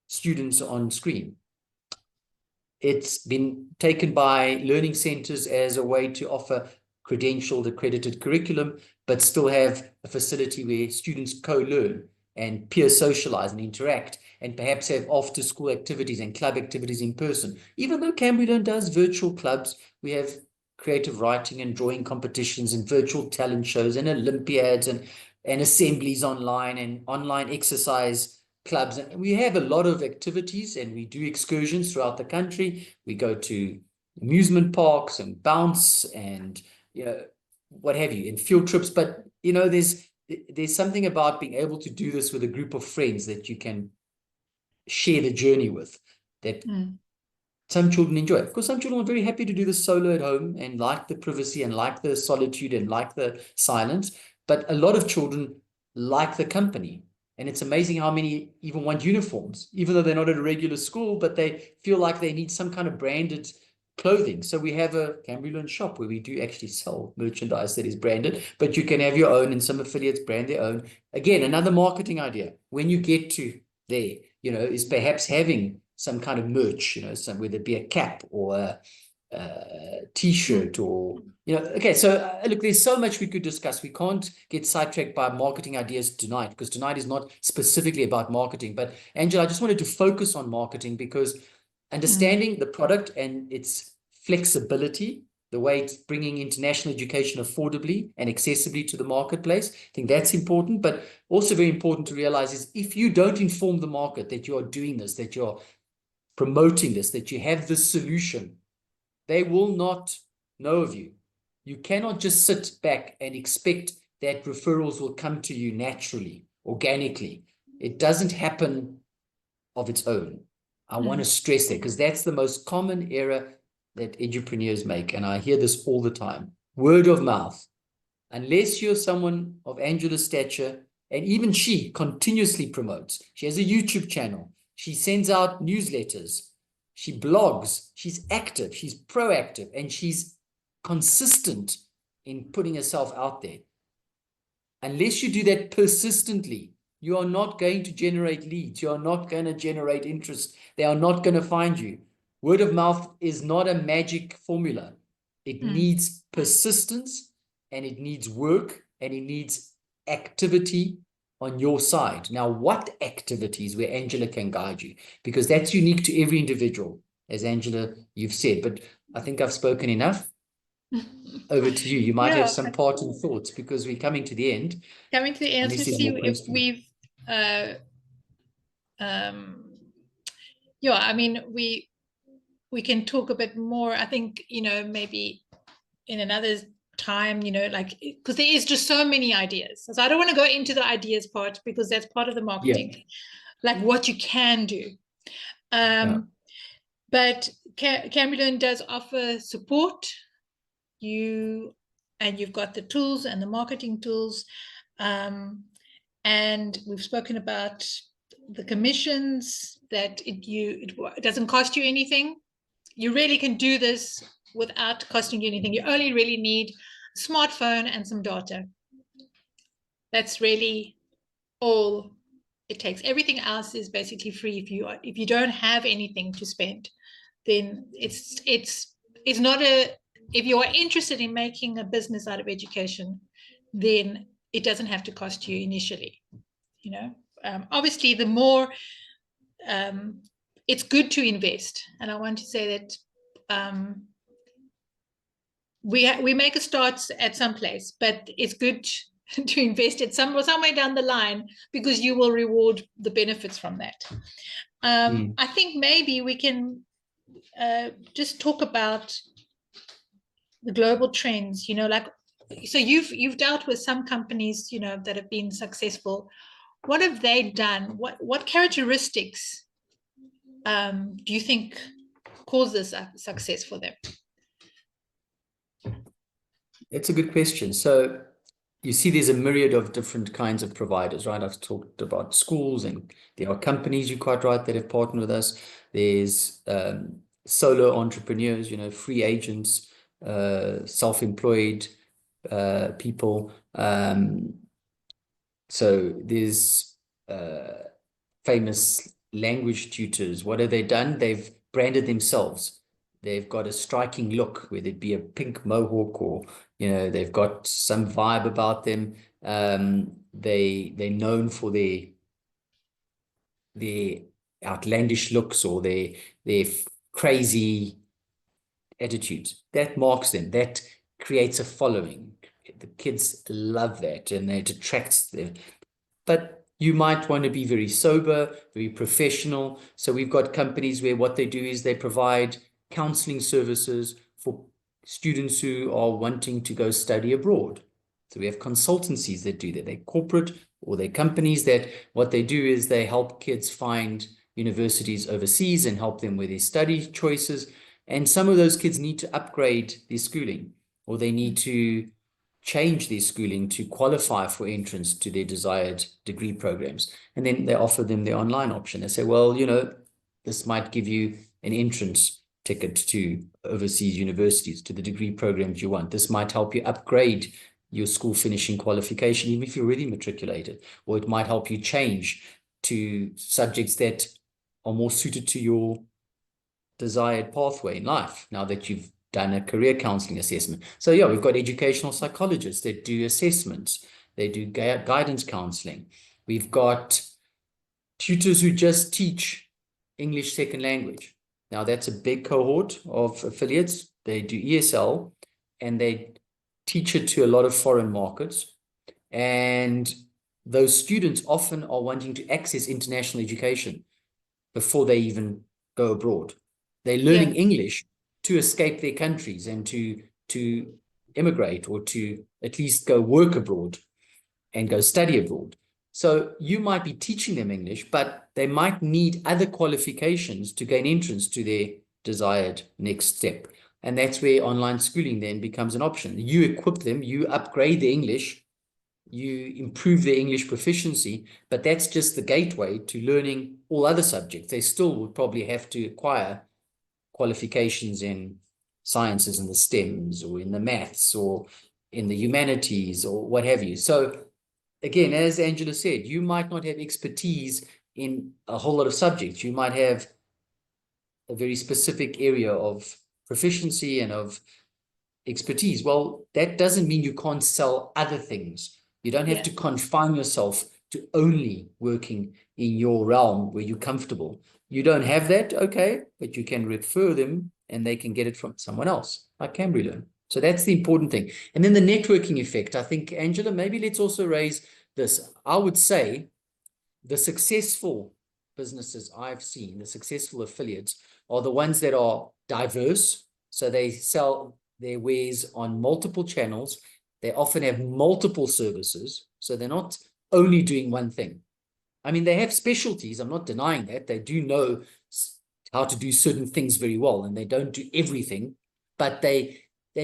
students on screen. It's been taken by learning centers as a way to offer credentialed, accredited curriculum, but still have a facility where students co-learn and peer socialize and interact, and perhaps have after-school activities and club activities in person. Even though Cambridge does virtual clubs, we have creative writing and drawing competitions and virtual talent shows and Olympiads and assemblies online and online exercise clubs. And we have a lot of activities, and we do excursions throughout the country. We go to amusement parks and bounce and, you know, what have you, in field trips. But, you know, there's something about being able to do this with a group of friends that you can share the journey with, that some children enjoy. Of course, some children are very happy to do this solo at home and like the privacy and like the solitude and like the silence. But a lot of children like the company. And it's amazing how many even want uniforms, even though they're not at a regular school, but they feel like they need some kind of branded clothing. So we have a Cambridge shop where we do actually sell merchandise that is branded, but you can have your own, and some affiliates brand their own. Again, another marketing idea, when you get to there, you know, is perhaps having some kind of merch, you know, some, whether it be a cap or a t-shirt, or, you know. Okay, so look, there's so much we could discuss. We can't get sidetracked by marketing ideas tonight, because tonight is not specifically about marketing. But Angela, I just wanted to focus on marketing, because understanding the product and its flexibility, the way it's bringing international education affordably and accessibly to the marketplace, I think that's important. But also very important to realize is, if you don't inform the market that you are doing this, that you're promoting this, that you have this solution, they will not know of you. You cannot just sit back and expect that referrals will come to you naturally, organically. It doesn't happen of its own. I want to stress that, because that's the most common error that edupreneurs make. And I hear this all the time. Word of mouth. Unless you're someone of Angela's stature, and even she continuously promotes. She has a YouTube channel. She sends out newsletters. She blogs. She's active. She's proactive. And she's consistent in putting herself out there. Unless you do that persistently, you are not going to generate leads. You are not going to generate interest. They are not going to find you. Word of mouth is not a magic formula. It needs persistence, and it needs work, and it needs activity on your side. Now, what activities where Angela can guide you? Because that's unique to every individual, as Angela, you've said. But I think I've spoken enough. Over to you. You might have some parting thoughts, because we're coming to the end. Coming to the end, to see if we've yeah, I mean, we can talk a bit more. I think, you know, maybe in another time, you know, like, because there is just so many ideas. So I don't want to go into the ideas part, because that's part of the marketing, like what you can do. But Cambridge does offer support. You've got the tools and the marketing tools. And we've spoken about the commissions, that it doesn't cost you anything. You really can do this without costing you anything. You only really need a smartphone and some data. That's really all it takes. Everything else is basically free. If you don't have anything to spend, then it's not a. If you are interested in making a business out of education, then it doesn't have to cost you initially. You know, obviously, the more it's good to invest, and I want to say that we make a start at some place, but it's good to invest it somewhere down the line, because you will reward the benefits from that. I think maybe we can just talk about the global trends. You know, like, so you've dealt with some companies, you know, that have been successful. What have they done? What characteristics do you think cause this success for them? It's a good question. So you see there's a myriad of different kinds of providers, right? I've talked about schools, and there are companies, you're quite right, that have partnered with us. There's solo entrepreneurs, free agents, self-employed people. So there's famous language tutors. What have they done? They've branded themselves. They've got a striking look, whether it be a pink mohawk or, they've got some vibe about them. They're known for their outlandish looks or their crazy attitudes. That marks them. That creates a following. The kids love that, and it attracts them. But you might want to be very sober, very professional. So we've got companies where what they do is they provide counseling services for students who are wanting to go study abroad. So we have consultancies that do that. They're corporate, or they're companies that what they do is they help kids find universities overseas and help them with their study choices. And some of those kids need to upgrade their schooling, or they need to change their schooling to qualify for entrance to their desired degree programs. And then they offer them the online option. They say, well, this might give you an entrance ticket to overseas universities, to the degree programs you want. This might help you upgrade your school finishing qualification, even if you're already matriculated, or it might help you change to subjects that are more suited to your desired pathway in life, now that you've done a career counseling assessment. So yeah, we've got educational psychologists that do assessments. They do guidance counseling. We've got tutors who just teach English second language. Now that's a big cohort of affiliates. They do ESL, and they teach it to a lot of foreign markets. And those students often are wanting to access international education before they even go abroad. They're learning English to escape their countries and to immigrate, or to at least go work abroad and go study abroad. So you might be teaching them English, but they might need other qualifications to gain entrance to their desired next step. And that's where online schooling then becomes an option. You equip them, you upgrade the English, you improve their English proficiency, but that's just the gateway to learning all other subjects. They still would probably have to acquire qualifications in sciences and the STEMs, or in the maths, or in the humanities, or what have you. So again, as Angela said, you might not have expertise in a whole lot of subjects. You might have a very specific area of proficiency and of expertise. Well, that doesn't mean you can't sell other things. You don't have to confine yourself to only working in your realm where you're comfortable. You don't have that, okay, but you can refer them and they can get it from someone else, like Cambry Learn. So that's the important thing. And then the networking effect. I think, Angela, maybe let's also raise this. I would say the successful businesses I've seen, the successful affiliates, are the ones that are diverse. So they sell their wares on multiple channels. They often have multiple services. So they're not only doing one thing. I mean, they have specialties. I'm not denying that. They do know how to do certain things very well, and they don't do everything, but they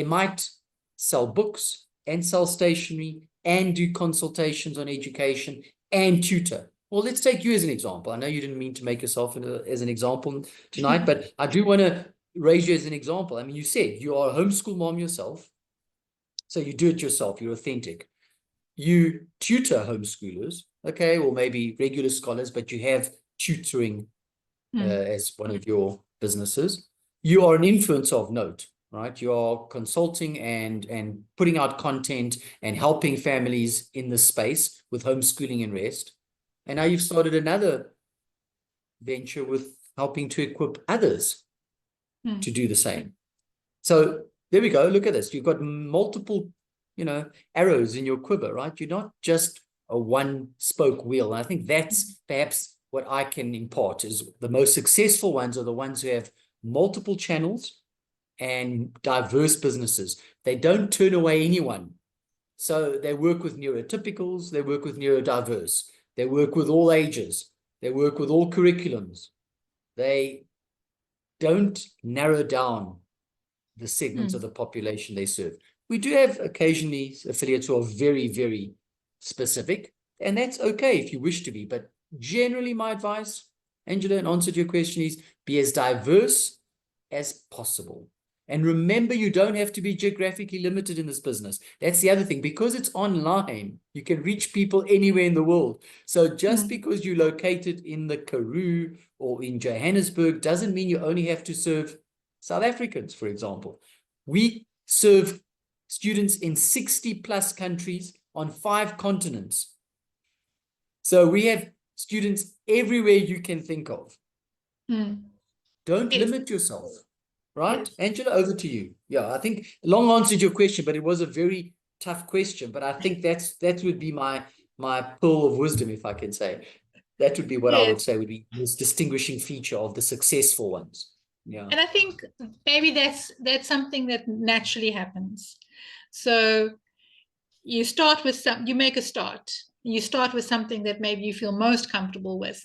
might sell books and sell stationery and do consultations on education and tutor. Well, let's take you as an example. I know you didn't mean to make yourself as an example tonight, but I do want to raise you as an example. I mean, you said you are a homeschool mom yourself, so you do it yourself. You're authentic. You tutor homeschoolers, okay, or maybe regular scholars, but you have tutoring as one of your businesses. You are an influencer of note, right? You are consulting and putting out content and helping families in this space with homeschooling and rest. And now you've started another venture with helping to equip others to do the same. So there we go. Look at this. You've got multiple, arrows in your quiver, right? You're not just a one spoke wheel. And I think that's perhaps what I can impart, is the most successful ones are the ones who have multiple channels and diverse businesses. They don't turn away anyone. So they work with neurotypicals, they work with neurodiverse, they work with all ages, they work with all curriculums. They don't narrow down the segments of the population they serve. We do have occasionally affiliates who are very, very specific, and that's okay if you wish to be. But generally, my advice, Angela, in answer to your question, is be as diverse as possible. And remember, you don't have to be geographically limited in this business. That's the other thing. Because it's online, you can reach people anywhere in the world. So just because you're located in the Karoo or in Johannesburg doesn't mean you only have to serve South Africans, for example. We serve students in 60 plus countries on 5 continents. So we have students everywhere you can think of. Don't limit yourself. Right? Yes. Angela, over to you. Yeah, I think long answered your question, but it was a very tough question. But I think that would be my pearl of wisdom, if I can say. That would be what I would say would be this distinguishing feature of the successful ones. Yeah. And I think maybe that's something that naturally happens. So you start with you make a start. You start with something that maybe you feel most comfortable with.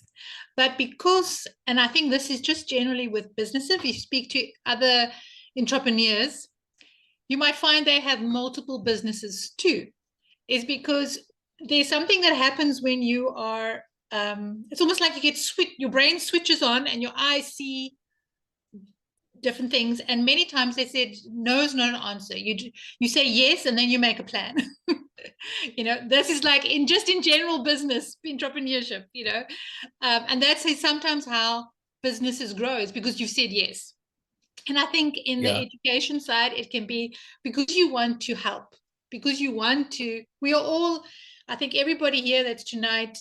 But because, and I think this is just generally with businesses, if you speak to other entrepreneurs, you might find they have multiple businesses too. Is because there's something that happens when you are, it's almost like you get your brain switches on and your eyes see different things, and many times they said no is not an answer. You say yes and then you make a plan. This is like in general business entrepreneurship, and that's sometimes how businesses grow, is because you've said yes. And I think in the education side, it can be because you want to help, because you want to. We are all, I think everybody here that's tonight,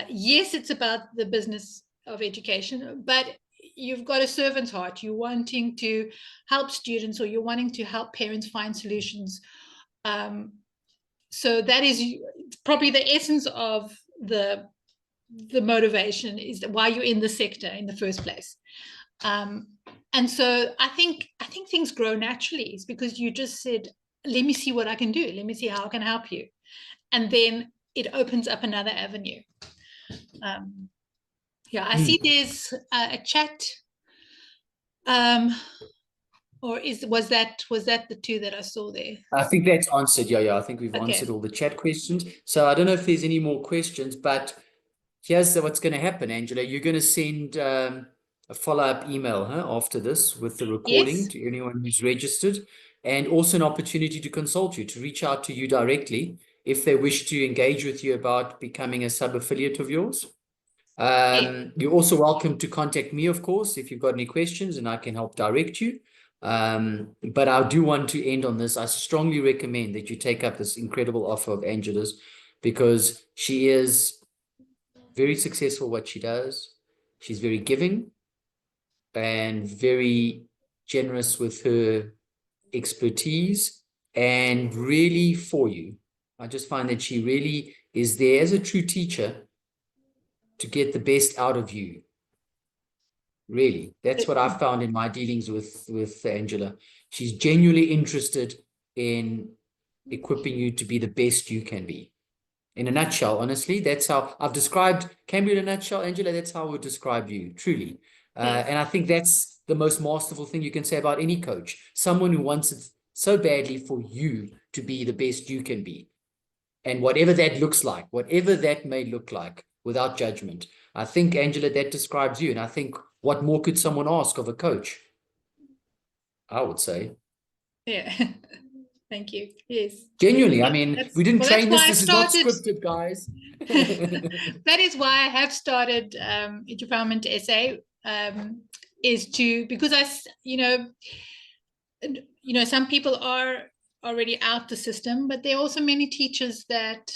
yes, it's about the business of education, but you've got a servant's heart. You're wanting to help students, or you're wanting to help parents find solutions. So that is probably the essence of the motivation, is why you're in the sector in the first place. And so I think things grow naturally. It's because you just said, let me see what I can do. Let me see how I can help you. And then it opens up another avenue. I see there's a chat. Or was that the two that I saw there? I think that's answered. Yeah. I think we've answered all the chat questions. So I don't know if there's any more questions, but here's what's going to happen, Angela. You're going to send a follow-up email after this with the recording to anyone who's registered, and also an opportunity to consult you, to reach out to you directly if they wish to engage with you about becoming a sub-affiliate of yours. You're also welcome to contact me, of course, if you've got any questions, and I can help direct you. But I do want to end on this. I strongly recommend that you take up this incredible offer of Angela's, because she is very successful what she does. She's very giving and very generous with her expertise, and really for you. I just find that she really is there as a true teacher to get the best out of you. Really, that's what I've found in my dealings with Angela. She's genuinely interested in equipping you to be the best you can be. In a nutshell, honestly, that's how I've described Cambria in a nutshell, Angela. That's how I would describe you, truly. And I think that's the most masterful thing you can say about any coach. Someone who wants it so badly for you to be the best you can be. And whatever that looks like, whatever that may look like, without judgment. I think, Angela, that describes you. And I think, what more could someone ask of a coach? I would say. Yeah. Thank you. Yes. Genuinely, I mean, we didn't train this. This is not scripted, guys. That is why I have started Eduprement SA, is to, because some people are already out the system, but there are also many teachers that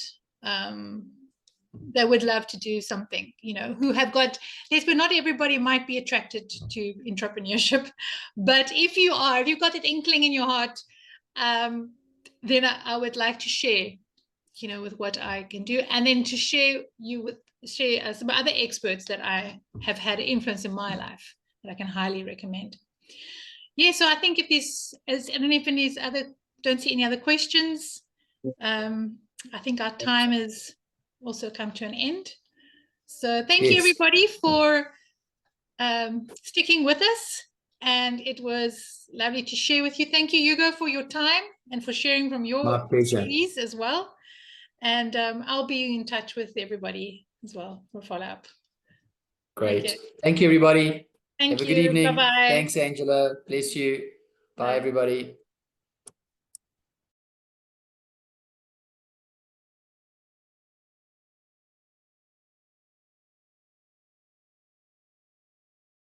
they would love to do something, who have got this, but not everybody might be attracted to entrepreneurship. But if you've got that inkling in your heart, then I would like to share, with what I can do, and then to share some other experts that I have had influence in my life that I can highly recommend. Yeah, so I think I don't know if don't see any other questions. I think our time has also come to an end. So thank you, everybody, for sticking with us. and it was lovely to share with you. Thank you, Hugo, for your time and for sharing from your My pleasure. expertise as well. And I'll be in touch with everybody as well for follow-up. Great. Okay. Thank you, everybody. Thank Have a good you. evening. Bye-bye. Thanks, Angela. Bless you. Bye, Bye. everybody.